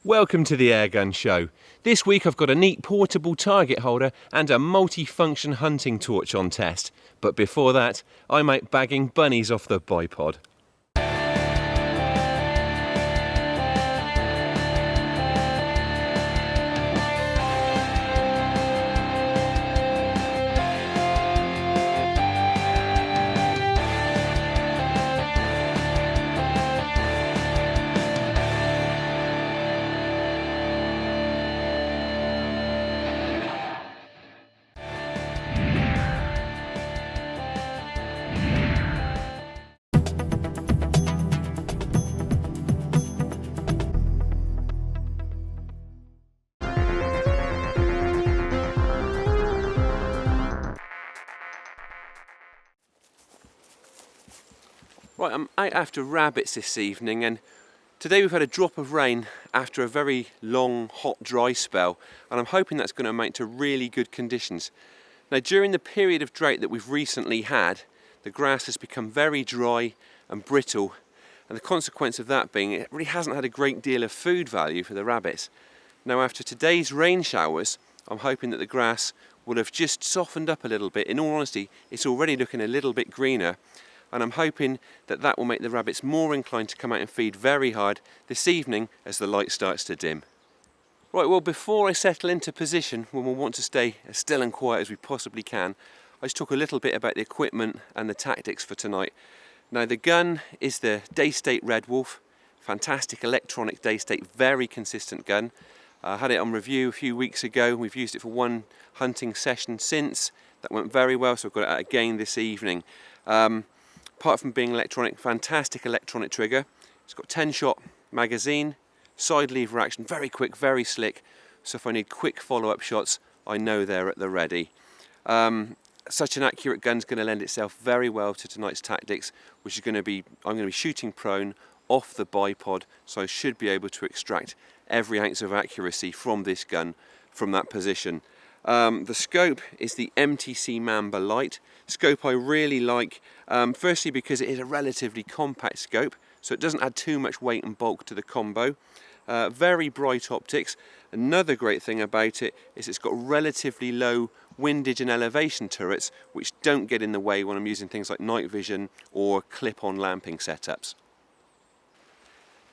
Welcome to the Airgun Show. This week I've got a neat portable target holder and a multi-function hunting torch on test. But before that, I'm out bagging bunnies off the bipod. Right, I'm out after rabbits this evening, and today we've had a drop of rain after a very long, hot, dry spell, and I'm hoping that's going to amount to really good conditions. Now, during the period of drought that we've recently had, the grass has become very dry and brittle, and the consequence of that being it really hasn't had a great deal of food value for the rabbits. Now, after today's rain showers, I'm hoping that the grass will have just softened up a little bit. In all honesty, it's already looking a little bit greener, and I'm hoping that that will make the rabbits more inclined to come out and feed very hard this evening as the light starts to dim. Right, well, before I settle into position, when we'll want to stay as still and quiet as we possibly can, I just talk a little bit about the equipment and the tactics for tonight. Now, the gun is the Daystate Red Wolf, fantastic electronic Daystate, very consistent gun. I had it on review a few weeks ago. We've used it for one hunting session since. That went very well, so I've got it out again this evening. Apart from being electronic, fantastic electronic trigger. It's got 10-shot magazine, side lever action, very quick, very slick. So if I need quick follow-up shots, I know they're at the ready. Such an accurate gun's going to lend itself very well to tonight's tactics, which is going to be, I'm going to be shooting prone off the bipod, so I should be able to extract every ounce of accuracy from this gun from that position. The scope is the MTC Mamba Light. Scope I really like, firstly because it is a relatively compact scope, so it doesn't add too much weight and bulk to the combo. Very bright optics. Another great thing about it is it's got relatively low windage and elevation turrets, which don't get in the way when I'm using things like night vision or clip-on lamping setups.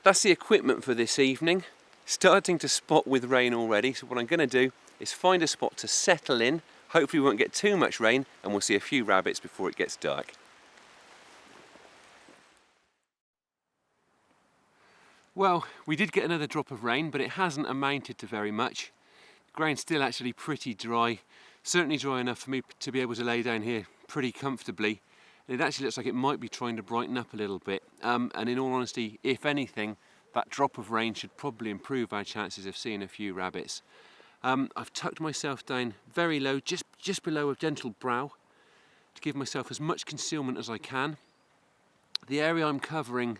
That's the equipment for this evening. Starting to spot with rain already, so what I'm going to do is find a spot to settle in. Hopefully we won't get too much rain and we'll see a few rabbits before it gets dark. Well, we did get another drop of rain, but it hasn't amounted to very much. The ground's still actually pretty dry, certainly dry enough for me to be able to lay down here pretty comfortably. And it actually looks like it might be trying to brighten up a little bit. And in all honesty, if anything, that drop of rain should probably improve our chances of seeing a few rabbits. I've tucked myself down very low, just below a gentle brow, to give myself as much concealment as I can. The area I'm covering,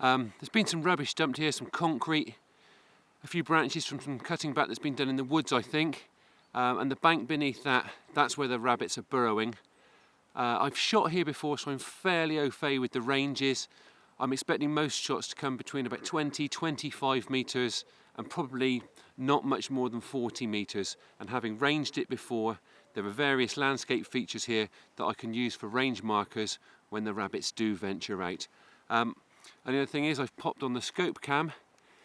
there's been some rubbish dumped here, some concrete, a few branches from some cutting back that's been done in the woods, I think, and the bank beneath that, that's where the rabbits are burrowing. I've shot here before, so I'm fairly au fait with the ranges. I'm expecting most shots to come between about 20-25 metres and probably not much more than 40 metres. And having ranged it before, there are various landscape features here that I can use for range markers when the rabbits do venture out. And the other thing is I've popped on the scope cam.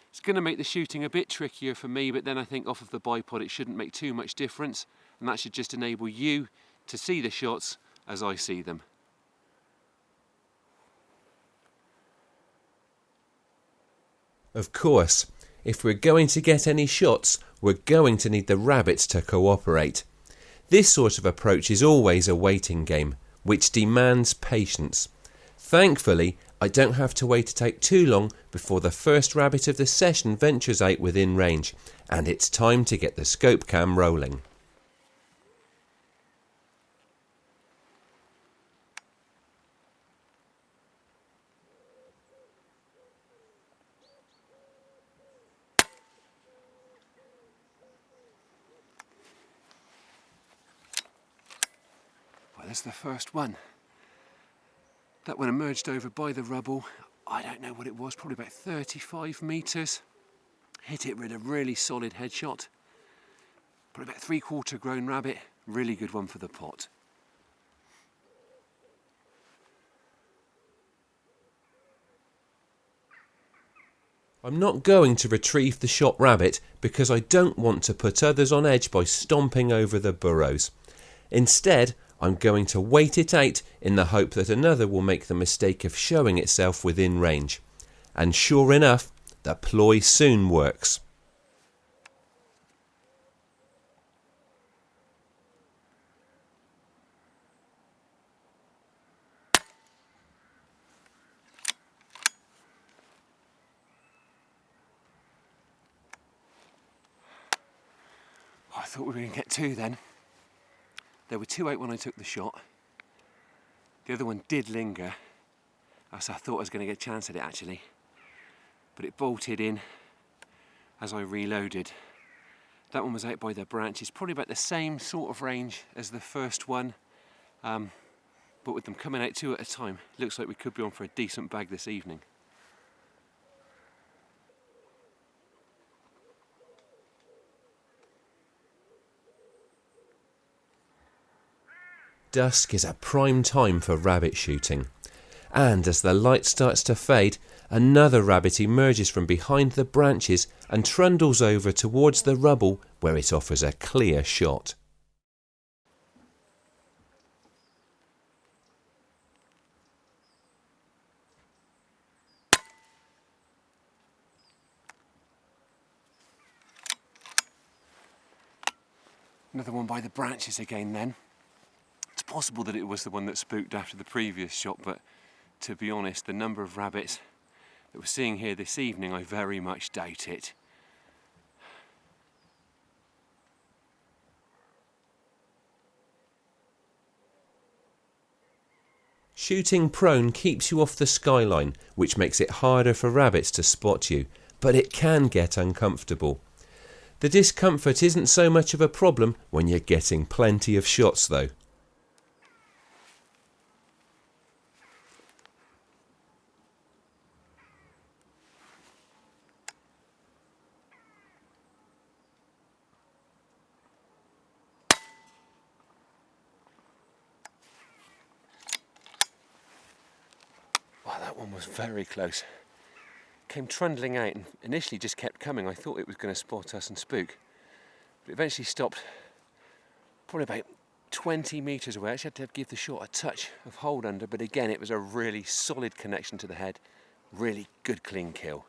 It's going to make the shooting a bit trickier for me, but then I think off of the bipod it shouldn't make too much difference, and that should just enable you to see the shots as I see them. Of course, if we're going to get any shots, we're going to need the rabbits to cooperate. This sort of approach is always a waiting game, which demands patience. Thankfully, I don't have to wait to take too long before the first rabbit of the session ventures out within range, and it's time to get the scope cam rolling. There's the first one. That one emerged over by the rubble. I don't know what it was, probably about 35 metres. hit it with a really solid headshot. Probably about 3/4 grown rabbit, really good one for the pot. I'm not going to retrieve the shot rabbit because I don't want to put others on edge by stomping over the burrows. Instead, I'm going to wait it out in the hope that another will make the mistake of showing itself within range. And sure enough, the ploy soon works. I thought we were going to get two then. There were two out when I took the shot. The other one did linger, as I thought I was going to get a chance at it actually. But it bolted in as I reloaded. That one was out by the branches, probably about the same sort of range as the first one. But with them coming out two at a time, looks like we could be on for a decent bag this evening. Dusk is a prime time for rabbit shooting, and as the light starts to fade, another rabbit emerges from behind the branches and trundles over towards the rubble where it offers a clear shot. Another one by the branches again then. It's possible that it was the one that spooked after the previous shot, but to be honest, the number of rabbits that we're seeing here this evening, I very much doubt it. Shooting prone keeps you off the skyline, which makes it harder for rabbits to spot you, but it can get uncomfortable. The discomfort isn't so much of a problem when you're getting plenty of shots though. Wow, that one was very close. Came trundling out and initially just kept coming. I thought it was going to spot us and spook. But it eventually stopped probably about 20 metres away. I actually had to give the shot a touch of hold under, but again it was a really solid connection to the head. Really good clean kill.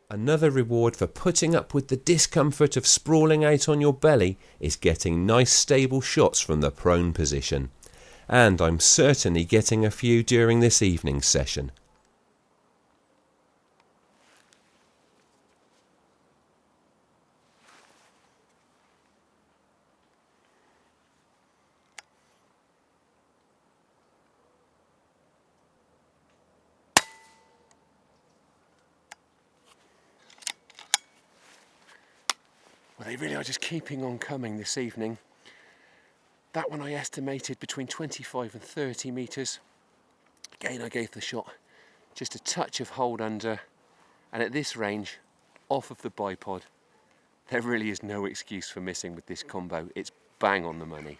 Another reward for putting up with the discomfort of sprawling out on your belly is getting nice stable shots from the prone position. And I'm certainly getting a few during this evening's session. Well, they really are just keeping on coming this evening. That one I estimated between 25 and 30 metres. Again, I gave the shot just a touch of hold under, and at this range, off of the bipod, there really is no excuse for missing with this combo. It's bang on the money.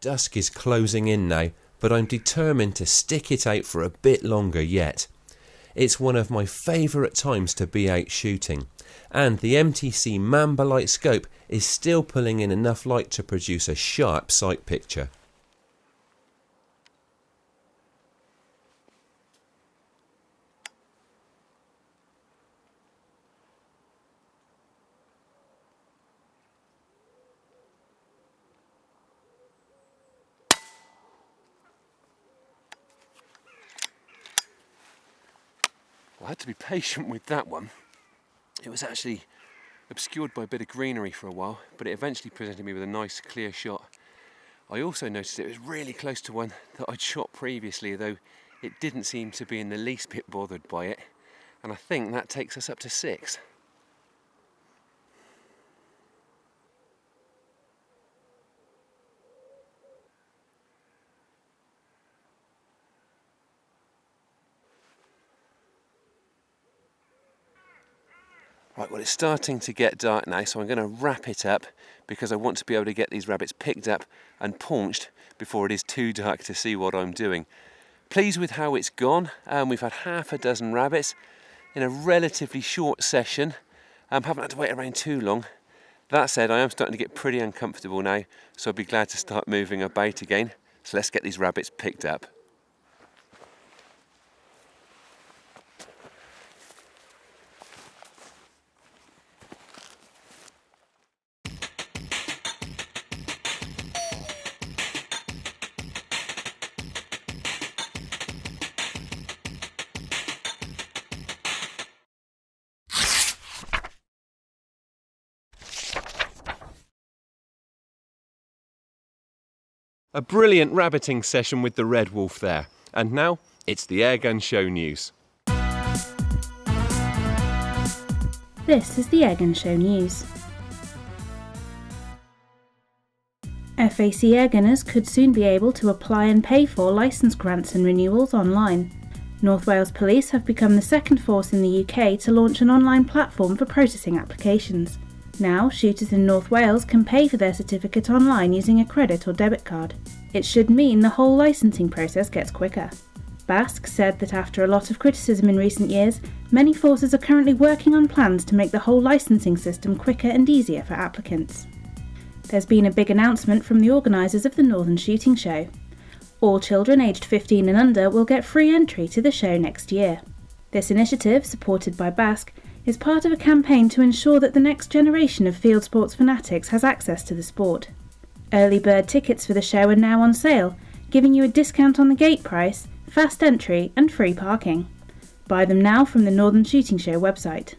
Dusk is closing in now, but I'm determined to stick it out for a bit longer yet. It's one of my favourite times to be out shooting, and the MTC Mamba Light scope is still pulling in enough light to produce a sharp sight picture. Well, I had to be patient with that one. It was actually obscured by a bit of greenery for a while, but it eventually presented me with a nice clear shot. I also noticed it was really close to one that I'd shot previously, though It didn't seem to be in the least bit bothered by it, and I think that takes us up to 6. Right, well, it's starting to get dark now, so I'm going to wrap it up because I want to be able to get these rabbits picked up and paunched before it is too dark to see what I'm doing. Pleased with how it's gone. We've had half a dozen rabbits in a relatively short session. Haven't had to wait around too long. That said, I am starting to get pretty uncomfortable now, so I'll be glad to start moving about again. So let's get these rabbits picked up. A brilliant rabbiting session with the Red Wolf there. And now, it's the Airgun Show news. This is the Airgun Show news. FAC airgunners could soon be able to apply and pay for licence grants and renewals online. North Wales Police have become the second force in the UK to launch an online platform for processing applications. Now, shooters in North Wales can pay for their certificate online using a credit or debit card. It should mean the whole licensing process gets quicker. BASC said that after a lot of criticism in recent years, many forces are currently working on plans to make the whole licensing system quicker and easier for applicants. There's been a big announcement from the organisers of the Northern Shooting Show. All children aged 15 and under will get free entry to the show next year. This initiative, supported by BASC, is part of a campaign to ensure that the next generation of field sports fanatics has access to the sport. Early bird tickets for the show are now on sale, giving you a discount on the gate price, fast entry and free parking. Buy them now from the Northern Shooting Show website.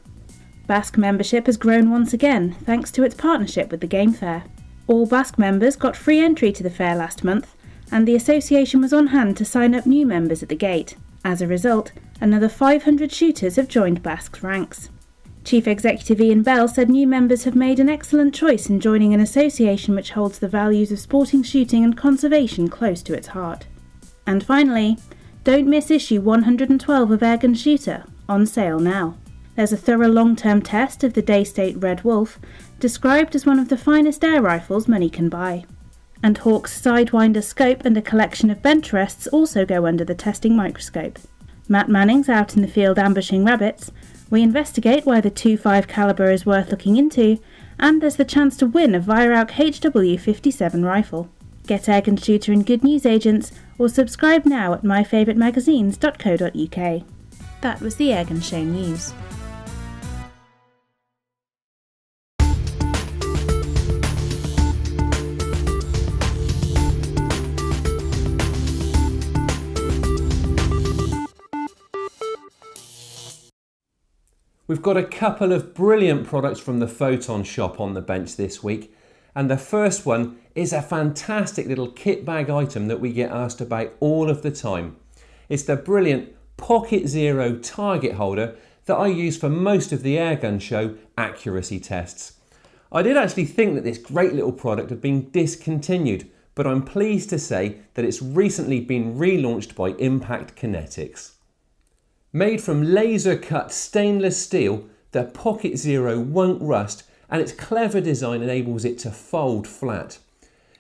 BASC membership has grown once again thanks to its partnership with the Game Fair. All BASC members got free entry to the fair last month, and the association was on hand to sign up new members at the gate. As a result, another 500 shooters have joined BASC's ranks. Chief Executive Ian Bell said new members have made an excellent choice in joining an association which holds the values of sporting shooting and conservation close to its heart. And finally, don't miss issue 112 of Airgun Shooter, on sale now. There's a thorough long-term test of the Daystate Red Wolf, described as one of the finest air rifles money can buy. And Hawk's Sidewinder scope and a collection of bench rests also go under the testing microscope. Matt Manning's out in the field ambushing rabbits. We investigate why the .25 calibre is worth looking into, and there's the chance to win a Vyrouk HW57 rifle. Get Airgun Shooter in good newsagents, or subscribe now at myfavouritemagazines.co.uk. That was the Airgun Show news. We've got a couple of brilliant products from the Photon Shop on the bench this week, and the first one is a fantastic little kit bag item that we get asked about all of the time. It's the brilliant Pocket Zero target holder that I use for most of the Airgun Show accuracy tests. I did actually think that this great little product had been discontinued, but I'm pleased to say that it's recently been relaunched by Impact Kinetics. Made from laser-cut stainless steel, the Pocket Zero won't rust, and its clever design enables it to fold flat.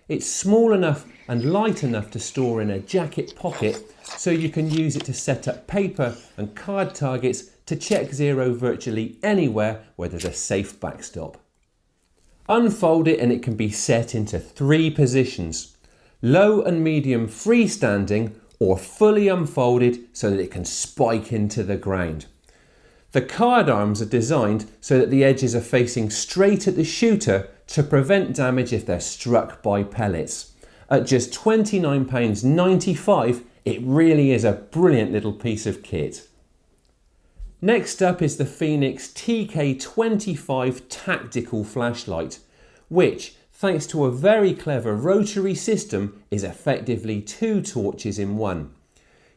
It's small enough and light enough to store in a jacket pocket, so you can use it to set up paper and card targets to check Zero virtually anywhere where there's a safe backstop. Unfold it and it can be set into 3 positions: low and medium freestanding, or fully unfolded so that it can spike into the ground. The card arms are designed so that the edges are facing straight at the shooter to prevent damage if they're struck by pellets. At just £29.95, it really is a brilliant little piece of kit. Next up is the Fenix TK 25 tactical flashlight, which, thanks to a very clever rotary system, is effectively 2 torches in one.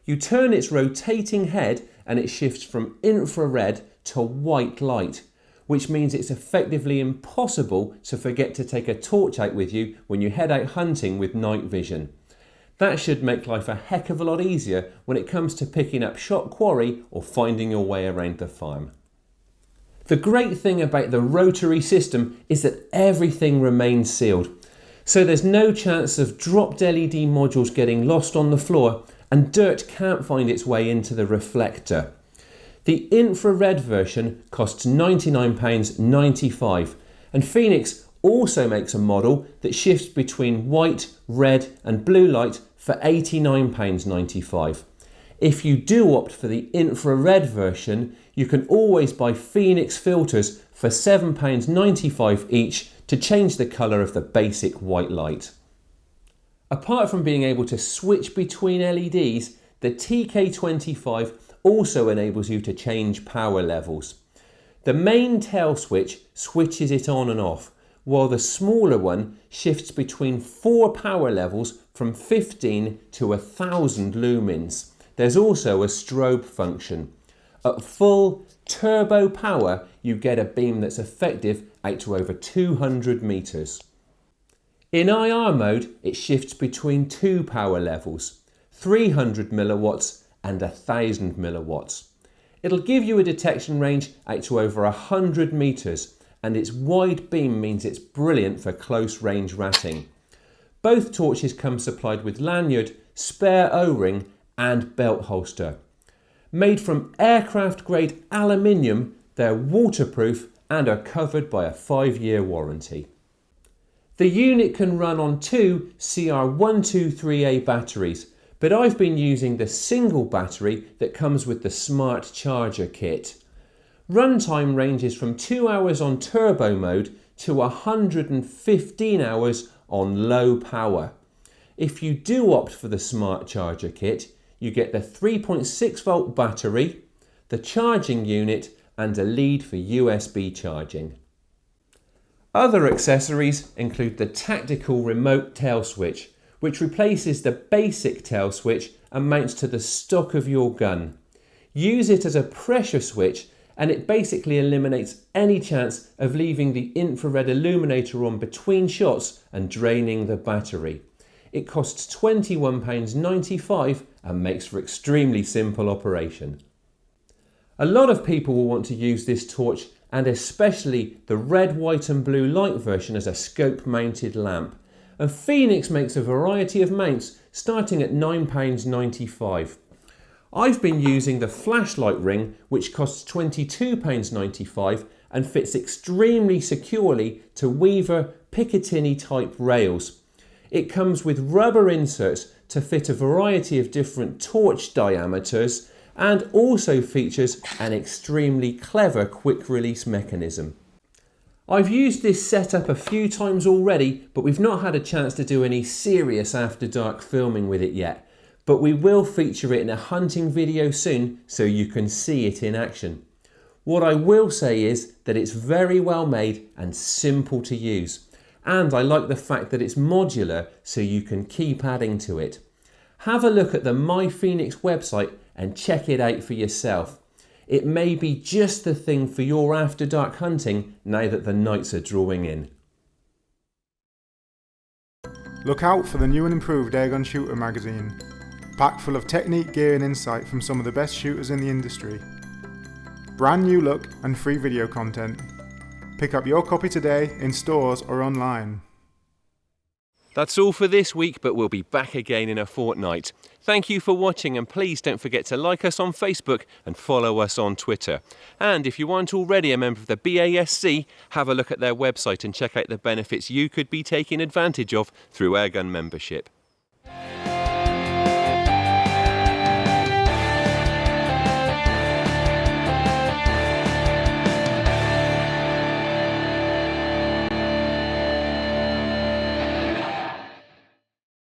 You turn its rotating head and it shifts from infrared to white light, which means it's effectively impossible to forget to take a torch out with you when you head out hunting with night vision. That should make life a heck of a lot easier when it comes to picking up shot quarry or finding your way around the farm. The great thing about the rotary system is that everything remains sealed, so there's no chance of dropped LED modules getting lost on the floor, and dirt can't find its way into the reflector. The infrared version costs £99.95, and Fenix also makes a model that shifts between white, red and blue light for £89.95. If you do opt for the infrared version, you can always buy Fenix filters for £7.95 each to change the colour of the basic white light. Apart from being able to switch between LEDs, the TK25 also enables you to change power levels. The main tail switch switches it on and off, while the smaller one shifts between 4 power levels from 15 to 1000 lumens. There's also a strobe function. At full turbo power, you get a beam that's effective out to over 200 meters. In IR mode, it shifts between 2 power levels, 300 milliwatts and 1000 milliwatts. It'll give you a detection range out to over 100 meters, and its wide beam means it's brilliant for close range ratting. Both torches come supplied with lanyard, spare O-ring and belt holster. Made from aircraft grade aluminium, they're waterproof and are covered by a 5-year warranty. The unit can run on 2 CR123A batteries, but I've been using the single battery that comes with the smart charger kit. Runtime ranges from 2 hours on turbo mode to 115 hours on low power. If you do opt for the smart charger kit, you get the 3.6 volt battery, the charging unit and a lead for USB charging. Other accessories include the tactical remote tail switch, which replaces the basic tail switch and mounts to the stock of your gun. Use it as a pressure switch and it basically eliminates any chance of leaving the infrared illuminator on between shots and draining the battery. It costs £21.95 and makes for extremely simple operation. A lot of people will want to use this torch, and especially the red, white and blue light version, as a scope mounted lamp. And Fenix makes a variety of mounts starting at £9.95. I've been using the flashlight ring, which costs £22.95 and fits extremely securely to Weaver Picatinny type rails. It comes with rubber inserts to fit a variety of different torch diameters and also features an extremely clever quick release mechanism. I've used this setup a few times already, but we've not had a chance to do any serious after dark filming with it yet. But we will feature it in a hunting video soon so you can see it in action. What I will say is that it's very well made and simple to use. And I like the fact that it's modular so you can keep adding to it. Have a look at the My Fenix website and check it out for yourself. It may be just the thing for your after dark hunting now that the nights are drawing in. Look out for the new and improved Airgun Shooter magazine, packed full of technique, gear and insight from some of the best shooters in the industry. Brand new look and free video content. Pick up your copy today in stores or online. That's all for this week, but we'll be back again in a fortnight. Thank you for watching, and please don't forget to like us on Facebook and follow us on Twitter. And if you aren't already a member of the BASC, have a look at their website and check out the benefits you could be taking advantage of through Airgun membership.